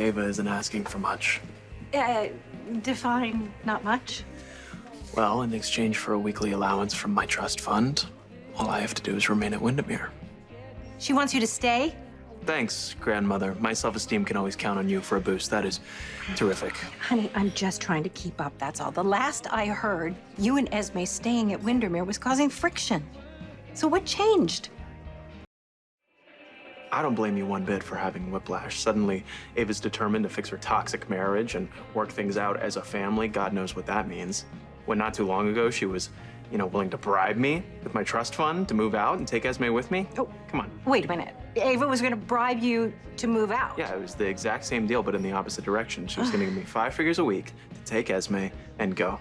Ava isn't asking for much. Define not much. Well, in exchange for a weekly allowance from my trust fund, all I have to do is remain at Windermere. She wants you to stay? Thanks, grandmother. My self-esteem can always count on you for a boost. That is terrific. Honey, I'm just trying to keep up, that's all. The last I heard, you and Esme staying at Windermere was causing friction. So what changed? I don't blame you one bit for having whiplash. Suddenly, Ava's determined to fix her toxic marriage and work things out as a family. God knows what that means. When not too long ago, she was, willing to bribe me with my trust fund to move out and take Esme with me. Oh, come on. Wait a minute. Ava was going to bribe you to move out? Yeah, it was the exact same deal, but in the opposite direction. She was going to give me 5 figures a week to take Esme and go.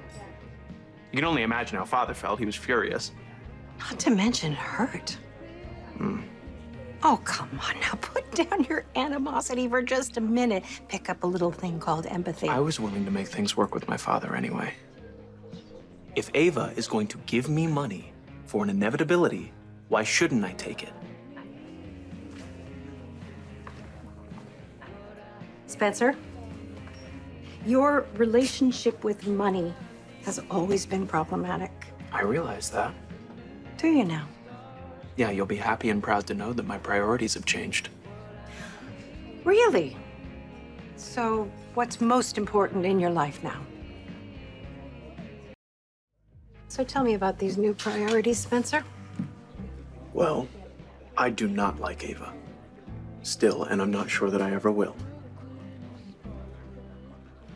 You can only imagine how Father felt. He was furious. Not to mention hurt. Oh, come on now. Put down your animosity for just a minute. Pick up a little thing called empathy. I was willing to make things work with my father anyway. If Ava is going to give me money for an inevitability, why shouldn't I take it? Spencer, your relationship with money has always been problematic. I realize that. Do you now? Yeah, you'll be happy and proud to know that my priorities have changed. Really? So what's most important in your life now? So tell me about these new priorities, Spencer. Well, I do not like Ava. Still, and I'm not sure that I ever will.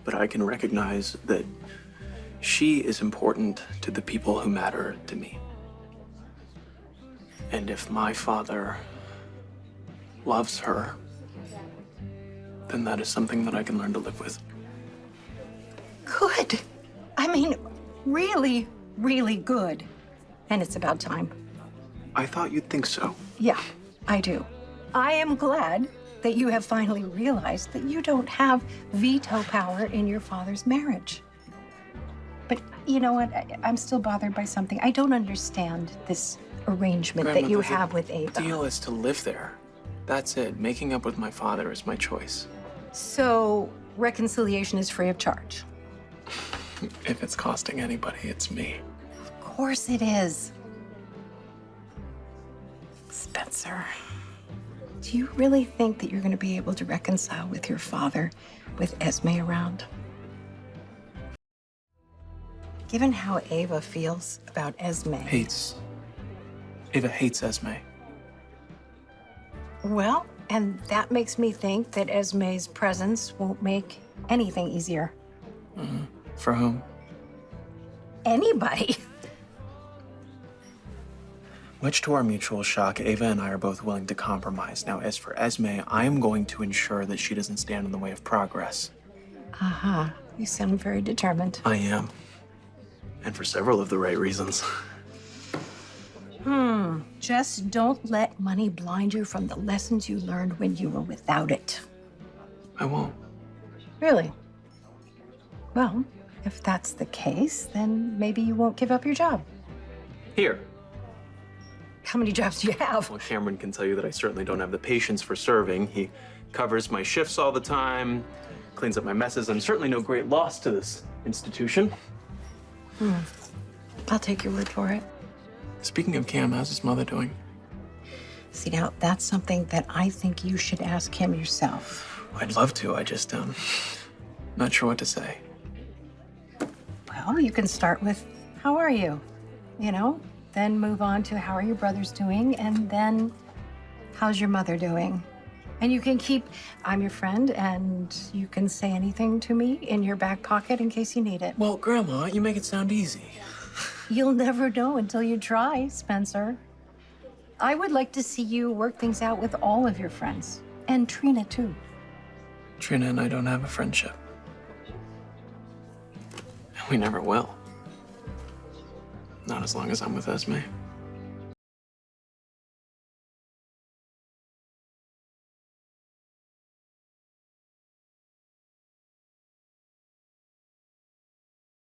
But I can recognize that she is important to the people who matter to me. And if my father loves her, then that is something that I can learn to live with. Good. I mean, really, really good. And it's about time. I thought you'd think so. Yeah, I do. I am glad that you have finally realized that you don't have veto power in your father's marriage. But you know what? I'm still bothered by something. I don't understand this arrangement that you have with Ava. The deal is to live there. That's it. Making up with my father is my choice. So reconciliation is free of charge? If it's costing anybody, it's me. Of course it is. Spencer, do you really think that you're going to be able to reconcile with your father with Esme around? Given how Ava feels about Esme... Ava hates Esme. Well, and that makes me think that Esme's presence won't make anything easier. For whom? Anybody. Much to our mutual shock, Ava and I are both willing to compromise. Now, as for Esme, I am going to ensure that she doesn't stand in the way of progress. Uh-huh. You sound very determined. I am. And for several of the right reasons. Just don't let money blind you from the lessons you learned when you were without it. I won't. Really? Well, if that's the case, then maybe you won't give up your job. Here. How many jobs do you have? Well, Cameron can tell you that I certainly don't have the patience for serving. He covers my shifts all the time, cleans up my messes. I'm certainly no great loss to this institution. I'll take your word for it. Speaking of Cam, how's his mother doing? See, now, that's something that I think you should ask him yourself. I'd love to. I just, not sure what to say. Well, you can start with, how are you? Then move on to, how are your brothers doing? And then, how's your mother doing? And you can keep, I'm your friend, and you can say anything to me in your back pocket in case you need it. Well, Grandma, you make it sound easy. You'll never know until you try, Spencer. I would like to see you work things out with all of your friends. And Trina, too. Trina and I don't have a friendship. And we never will. Not as long as I'm with Esme.